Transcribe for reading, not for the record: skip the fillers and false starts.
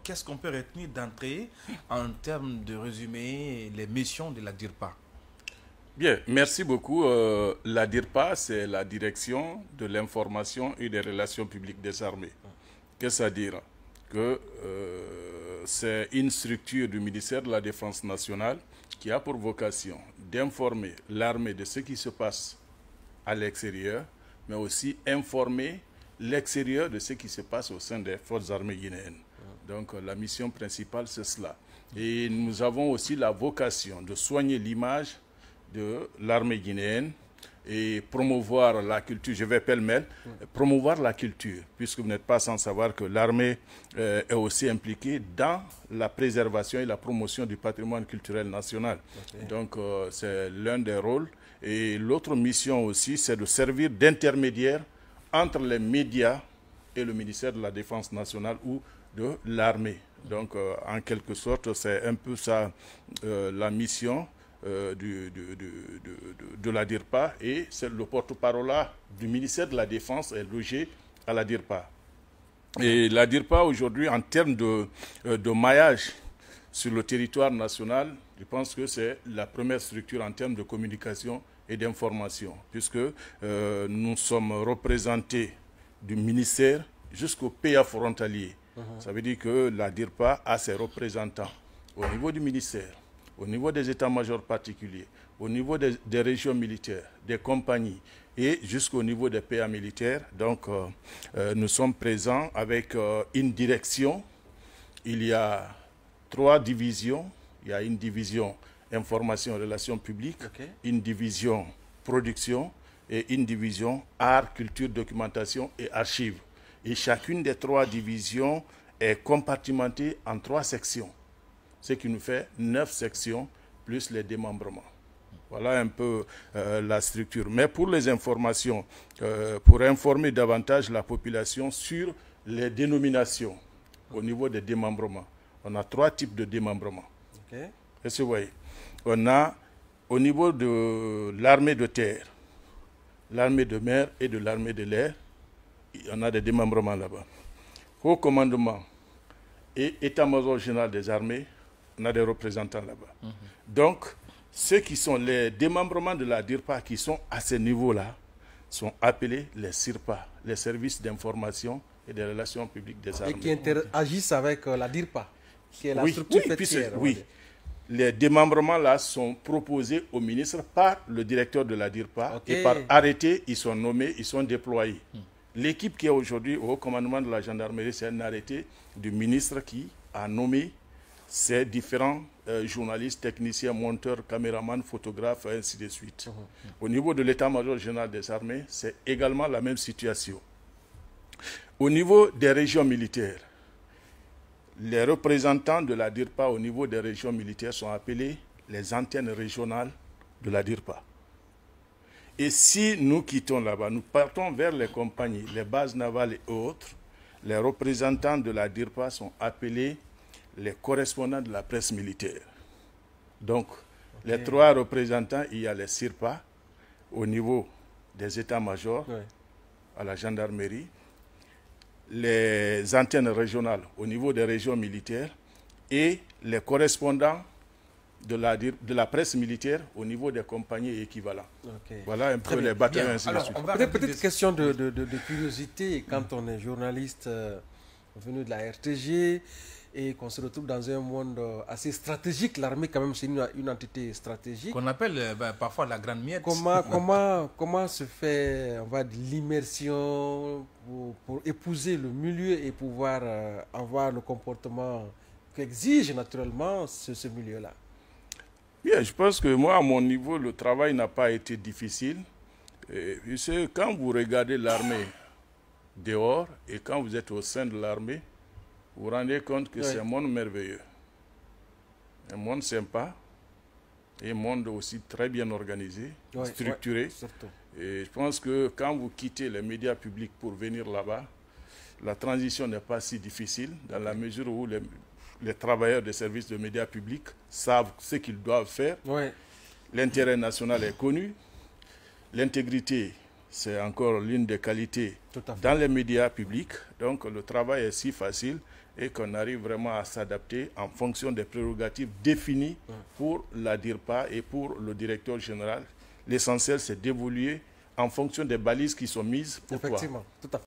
qu'est-ce qu'on peut retenir d'entrée en termes de résumé les missions de la DIRPA? Bien, merci beaucoup. La DIRPA, c'est la Direction de l'information et des relations publiques des armées. Qu'est-ce à dire? Que c'est une structure du ministère de la Défense nationale qui a pour vocation d'informer l'armée de ce qui se passe à l'extérieur, mais aussi informer l'extérieur de ce qui se passe au sein des forces armées guinéennes. Donc la mission principale, c'est cela. Et nous avons aussi la vocation de soigner l'image de l'armée guinéenne et promouvoir la culture, je vais pêle-mêle, promouvoir la culture, puisque vous n'êtes pas sans savoir que l'armée est aussi impliquée dans la préservation et la promotion du patrimoine culturel national. Donc c'est l'un des rôles. Et l'autre mission aussi, c'est de servir d'intermédiaire entre les médias et le ministère de la Défense nationale ou de l'armée. Donc en quelque sorte, c'est un peu ça la mission de la DIRPA, et c'est le porte-parole du ministère de la Défense est logé à la DIRPA. Et la DIRPA aujourd'hui, en termes de maillage sur le territoire national, je pense que c'est la première structure en termes de communication et d'information, puisque nous sommes représentés du ministère jusqu'au PA frontalier. Ça veut dire que la DIRPA a ses représentants au niveau du ministère, au niveau des états-majors particuliers, au niveau des régions militaires, des compagnies et jusqu'au niveau des PA militaires. Donc, nous sommes présents avec une direction. Il y a 3 divisions. Il y a une division information et relations publiques, une division production et une division art, culture, documentation et archives. Et chacune des 3 divisions est compartimentée en 3 sections, ce qui nous fait 9 sections plus les démembrements. Voilà un peu la structure. Mais pour les informations, pour informer davantage la population sur les dénominations au niveau des démembrements, on a 3 types de démembrements. Est-ce que vous voyez? On a au niveau de l'armée de terre, l'armée de mer et de l'armée de l'air, on a des démembrements là-bas. Au commandement et état-major général des armées, on a des représentants là-bas. Donc, ceux qui sont les démembrements de la DIRPA qui sont à ce niveau-là sont appelés les SIRPA, les services d'information et des relations publiques des armées. Et qui interagissent avec la DIRPA, qui est la structure fêtière. Oui, les démembrements là sont proposés au ministre par le directeur de la DIRPA et par arrêté, ils sont nommés, ils sont déployés. L'équipe qui est aujourd'hui au commandement de la gendarmerie, c'est un arrêté du ministre qui a nommé ces différents journalistes, techniciens, monteurs, caméramans, photographes, et ainsi de suite. Au niveau de l'état-major général des armées, c'est également la même situation. Au niveau des régions militaires, les représentants de la DIRPA au niveau des régions militaires sont appelés les antennes régionales de la DIRPA. Et si nous quittons là-bas, nous partons vers les compagnies, les bases navales et autres, les représentants de la DIRPA sont appelés les correspondants de la presse militaire. Donc, les 3 représentants, il y a les SIRPA au niveau des états-majors, à la gendarmerie, les antennes régionales au niveau des régions militaires et les correspondants de la presse militaire au niveau des compagnies équivalentes. Voilà un peu les bataillons ainsi de suite. Peut-être question de curiosité, quand on est journaliste venu de la RTG et qu'on se retrouve dans un monde assez stratégique, l'armée quand même c'est une entité stratégique. Qu'on appelle parfois la grande miette. Comment se fait, on va dire, l'immersion pour épouser le milieu et pouvoir avoir le comportement qu'exige naturellement ce milieu-là? Bien, je pense que moi, à mon niveau, le travail n'a pas été difficile. Et, quand vous regardez l'armée dehors et quand vous êtes au sein de l'armée, vous vous rendez compte que c'est un monde merveilleux. Un monde sympa et un monde aussi très bien organisé, structuré. Et je pense que quand vous quittez les médias publics pour venir là-bas, la transition n'est pas si difficile dans la mesure où les travailleurs des services de médias publics savent ce qu'ils doivent faire. L'intérêt national est connu. L'intégrité, c'est encore l'une des qualités dans les médias publics. Donc le travail est si facile. et qu'on arrive vraiment à s'adapter en fonction des prérogatives définies pour la DIRPA et pour le directeur général. L'essentiel, c'est d'évoluer en fonction des balises qui sont mises pour toi. Effectivement, tout à fait.